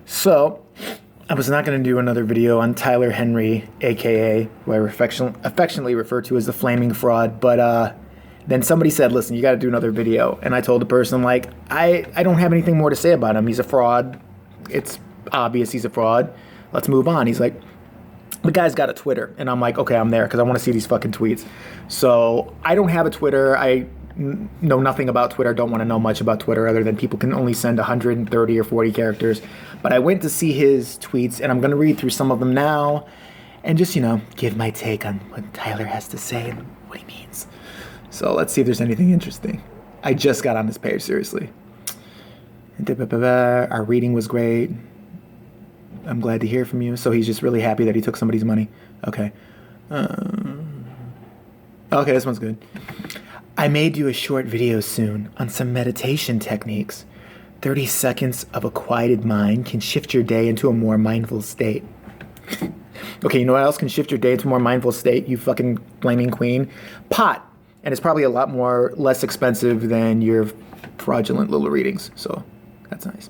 So, I was not going to do another video on Tyler Henry, aka who I affectionately refer to as the Flaming Fraud, but then somebody said, listen, you got to do another video. And I told the person, like, I don't have anything more to say about him. He's a fraud. It's obvious he's a fraud. Let's move on. He's like, the guy's got a Twitter. And I'm like, okay, I'm there because I want to see these fucking tweets. So I don't have a Twitter. I know nothing about Twitter. Don't want to know much about Twitter other than people can only send 130 or 40 characters. But I went to see his tweets, and I'm going to read through some of them now and just, give my take on what Tyler has to say and what he means. So let's see if there's anything interesting. I just got on this page, seriously. Our reading was great. I'm glad to hear from you. So he's just really happy that he took somebody's money. Okay. Okay, this one's good. I may do a short video soon on some meditation techniques. 30 seconds of a quieted mind can shift your day into a more mindful state. Okay, you know what else can shift your day into a more mindful state, you fucking flaming queen? Pot. And it's probably a lot less expensive than your fraudulent little readings. So that's nice.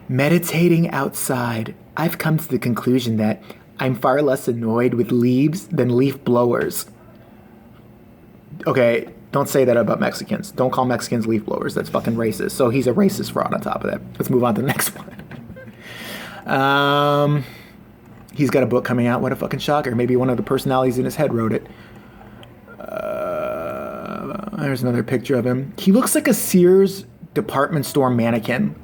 Meditating outside. I've come to the conclusion that I'm far less annoyed with leaves than leaf blowers. Okay, don't say that about Mexicans. Don't call Mexicans leaf blowers. That's fucking racist. So he's a racist fraud on top of that. Let's move on to the next one. He's got a book coming out. What a fucking shocker. Maybe one of the personalities in his head wrote it. There's another picture of him. He looks like a Sears department store mannequin.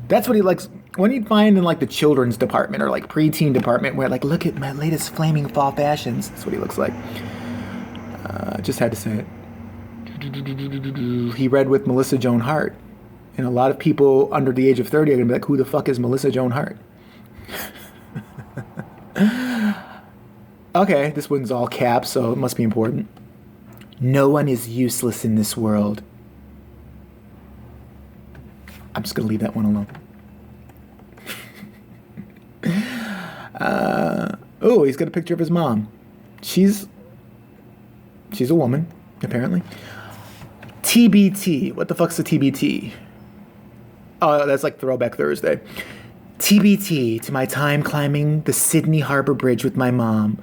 That's what he likes. When you find in like the children's department or like preteen department where like, look at my latest flaming fall fashions. That's what he looks like. Just had to say it. He read with Melissa Joan Hart. And a lot of people under the age of 30 are going to be like, who the fuck is Melissa Joan Hart? Okay, this one's all caps, so it must be important. No one is useless in this world. I'm just going to leave that one alone. Oh, he's got a picture of his mom. She's a woman, apparently. TBT. What the fuck's a TBT? Oh, that's like Throwback Thursday. TBT to my time climbing the Sydney Harbor Bridge with my mom.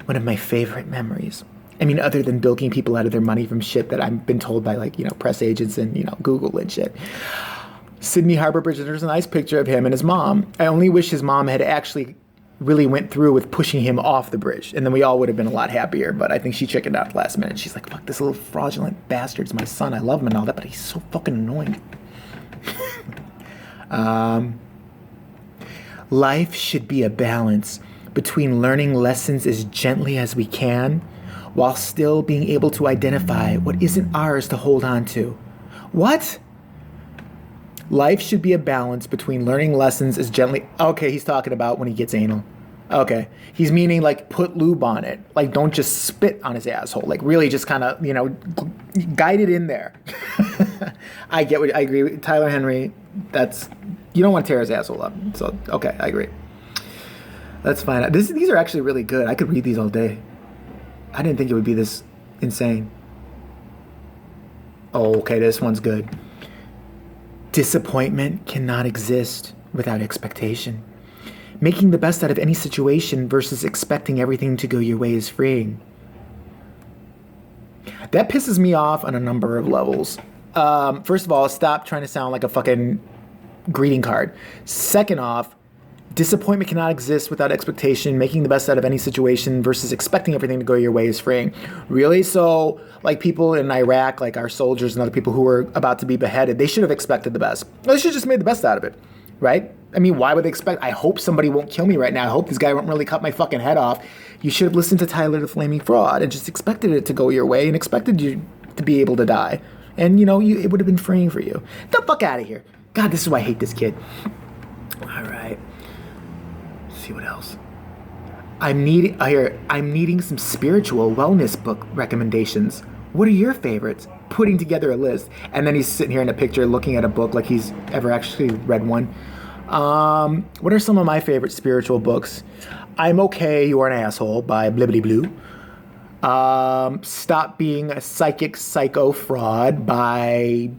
One of my favorite memories. I mean, other than bilking people out of their money from shit that I've been told by press agents and, Google and shit. Sydney Harbor Bridge, there's a nice picture of him and his mom. I only wish his mom had actually really went through with pushing him off the bridge. And then we all would have been a lot happier. But I think she chickened out last minute. She's like, fuck, this little fraudulent bastard's my son. I love him and all that, but he's so fucking annoying. Life should be a balance between learning lessons as gently as we can while still being able to identify what isn't ours to hold on to. What? Life should be a balance between learning lessons as gently... Okay, he's talking about when he gets anal. Okay. He's meaning, like, put lube on it. Like, don't just spit on his asshole. Like, really just kind of, guide it in there. I agree with Tyler Henry. You don't want to tear his asshole up. So, okay, I agree. That's fine. These are actually really good. I could read these all day. I didn't think it would be this insane. Oh, okay, this one's good. Disappointment cannot exist without expectation. Making the best out of any situation versus expecting everything to go your way is freeing. That pisses me off on a number of levels. First of all, stop trying to sound like a fucking greeting card. Second off, disappointment cannot exist without expectation. Making the best out of any situation versus expecting everything to go your way is freeing. Really? So, like people in Iraq, like our soldiers and other people who were about to be beheaded, they should have expected the best. They should have just made the best out of it, right? I mean, why would they expect? I hope somebody won't kill me right now. I hope this guy won't really cut my fucking head off. You should have listened to Tyler the Flaming Fraud and just expected it to go your way and expected you to be able to die. And, it would have been freeing for you. Get the fuck out of here. God, this is why I hate this kid. All right. Let's see what else. I'm needing some spiritual wellness book recommendations. What are your favorites? Putting together a list. And then he's sitting here in a picture looking at a book like he's ever actually read one. What are some of my favorite spiritual books? I'm Okay, You Are an Asshole by Blibbly Blue. Stop Being a Psychic Psycho Fraud by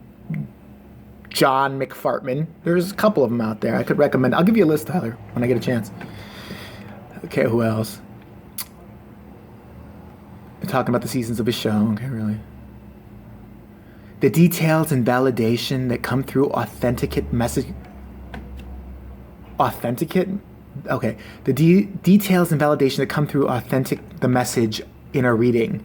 John McFartman. There's a couple of them out there I could recommend. I'll give you a list, Tyler, when I get a chance. Okay, who else? We're talking about the seasons of a show. Okay, really. The details and validation that come through authenticate message. Authenticate? Okay. The details and validation that come through the message in a reading.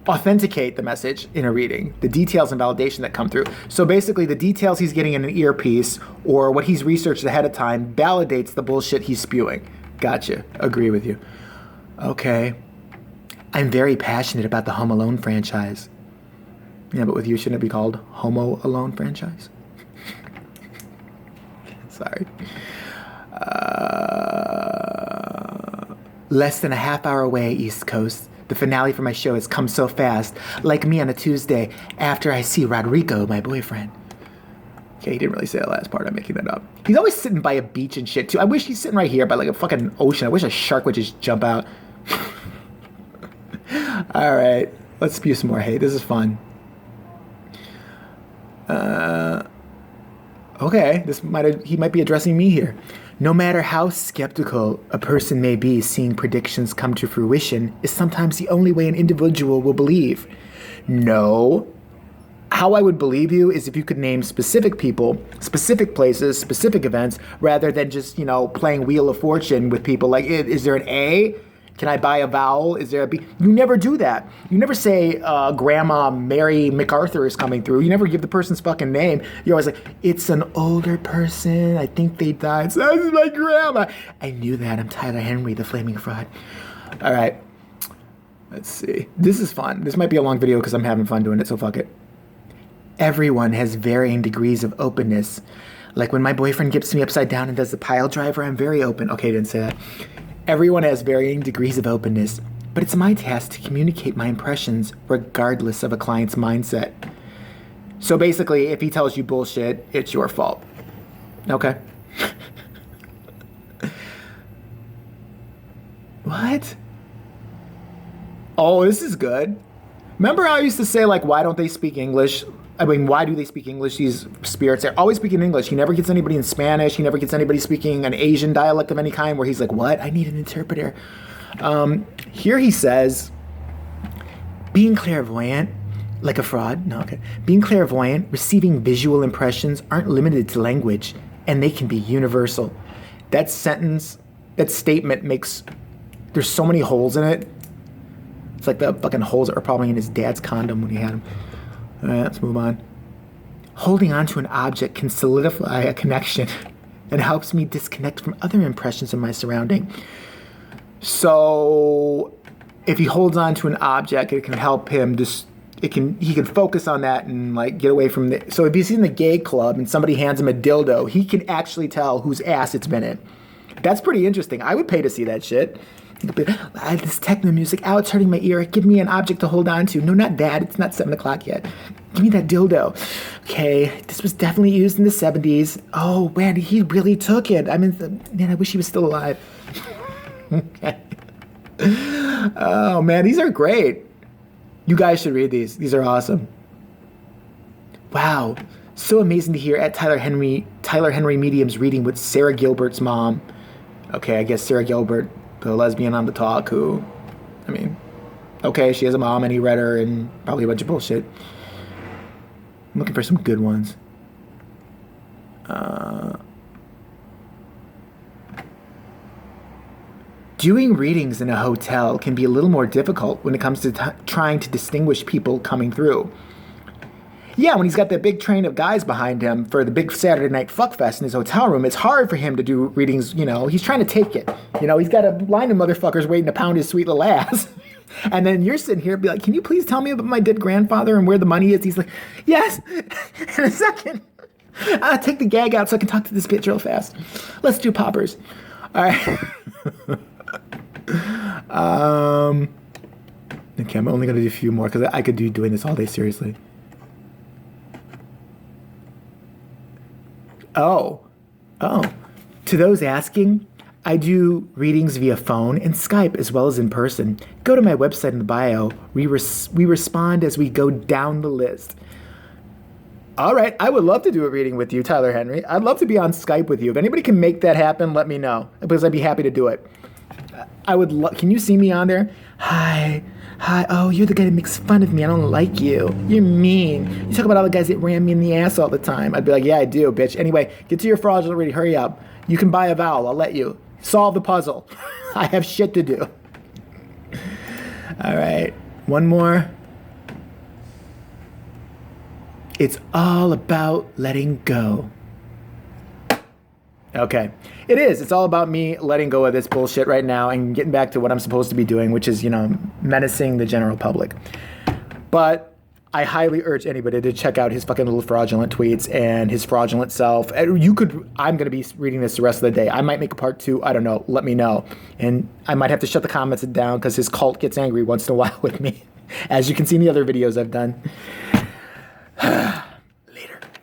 Authenticate the message in a reading. The details and validation that come through. So basically, the details he's getting in an earpiece or what he's researched ahead of time validates the bullshit he's spewing. Gotcha. Agree with you. Okay. I'm very passionate about the Home Alone franchise. Yeah, but with you, shouldn't it be called Homo Alone franchise? Sorry. Less than a half hour away, East Coast. The finale for my show has come so fast, like me on a Tuesday after I see Rodrigo, my boyfriend. Okay, he didn't really say the last part. I'm making that up. He's always sitting by a beach and shit, too. I wish he's sitting right here by like a fucking ocean. I wish a shark would just jump out. All right, let's spew some more hate. This is fun. Okay, he might be addressing me here. No matter how skeptical a person may be, seeing predictions come to fruition is sometimes the only way an individual will believe. No. How I would believe you is if you could name specific people, specific places, specific events, rather than just, playing Wheel of Fortune with people. Like, is there an A? Can I buy a vowel? Is there a B? You never do that. You never say Grandma Mary MacArthur is coming through. You never give the person's fucking name. You're always like, it's an older person. I think they died. So this is my grandma. I knew that. I'm Tyler Henry, the flaming fraud. All right. Let's see. This is fun. This might be a long video because I'm having fun doing it, so fuck it. Everyone has varying degrees of openness. Like when my boyfriend gets me upside down and does the pile driver, I'm very open. Okay, I didn't say that. Everyone has varying degrees of openness, but it's my task to communicate my impressions regardless of a client's mindset. So basically, if he tells you bullshit, it's your fault. Okay? What? Oh, this is good. Remember how I used to say, like, why don't they speak English? I mean, why do they speak English? These spirits, they're always speaking English. He never gets anybody in Spanish. He never gets anybody speaking an Asian dialect of any kind where he's like, what? I need an interpreter. Here he says, being clairvoyant, like a fraud. No, okay. Being clairvoyant, receiving visual impressions aren't limited to language, and they can be universal. That statement there's so many holes in it. It's like the fucking holes that were probably in his dad's condom when he had him. All right, let's move on. Holding on to an object can solidify a connection and helps me disconnect from other impressions of my surrounding. So if he holds on to an object, it can help him he can focus on that and like get away from the. So if he's in the gay club and somebody hands him a dildo, he can actually tell whose ass it's been in. That's pretty interesting. I would pay to see that shit. This techno music, it's hurting my ear. Give me an object to hold on to. No, not that. It's not 7 o'clock yet. Give me that dildo. Okay, this was definitely used in the 70s. Oh, man, he really took it. I wish he was still alive. Okay. Oh, man, these are great. You guys should read these. These are awesome. Wow. So amazing to hear at Tyler Henry Medium's reading with Sarah Gilbert's mom. Okay, I guess Sarah Gilbert, the lesbian on the talk who, okay, she has a mom and he read her and probably a bunch of bullshit. I'm looking for some good ones. Doing readings in a hotel can be a little more difficult when it comes to trying to distinguish people coming through. Yeah, when he's got that big train of guys behind him for the big Saturday night fuckfest in his hotel room, it's hard for him to do readings, he's trying to take it. He's got a line of motherfuckers waiting to pound his sweet little ass. And then you're sitting here and be like, can you please tell me about my dead grandfather and where the money is? He's like, yes, in a second. I'll take the gag out so I can talk to this bitch real fast. Let's do poppers. All right. Okay, I'm only going to do a few more because I could do doing this all day, seriously. Oh. To those asking, I do readings via phone and Skype as well as in person. Go to my website in the bio. We respond as we go down the list. All right, I would love to do a reading with you, Tyler Henry. I'd love to be on Skype with you. If anybody can make that happen, let me know, because I'd be happy to do it. I would can you see me on there? Hi. Oh, you're the guy that makes fun of me. I don't like you. You're mean. You talk about all the guys that ram me in the ass all the time. I'd be like, yeah, I do, bitch. Anyway, get to your fraudulent reading. Hurry up. You can buy a vowel. I'll let you. Solve the puzzle. I have shit to do. All right. One more. It's all about letting go. Okay. It is. It's all about me letting go of this bullshit right now and getting back to what I'm supposed to be doing, which is, menacing the general public. But I highly urge anybody to check out his fucking little fraudulent tweets and his fraudulent self. I'm going to be reading this the rest of the day. I might make a part 2. I don't know. Let me know. And I might have to shut the comments down because his cult gets angry once in a while with me, as you can see in the other videos I've done.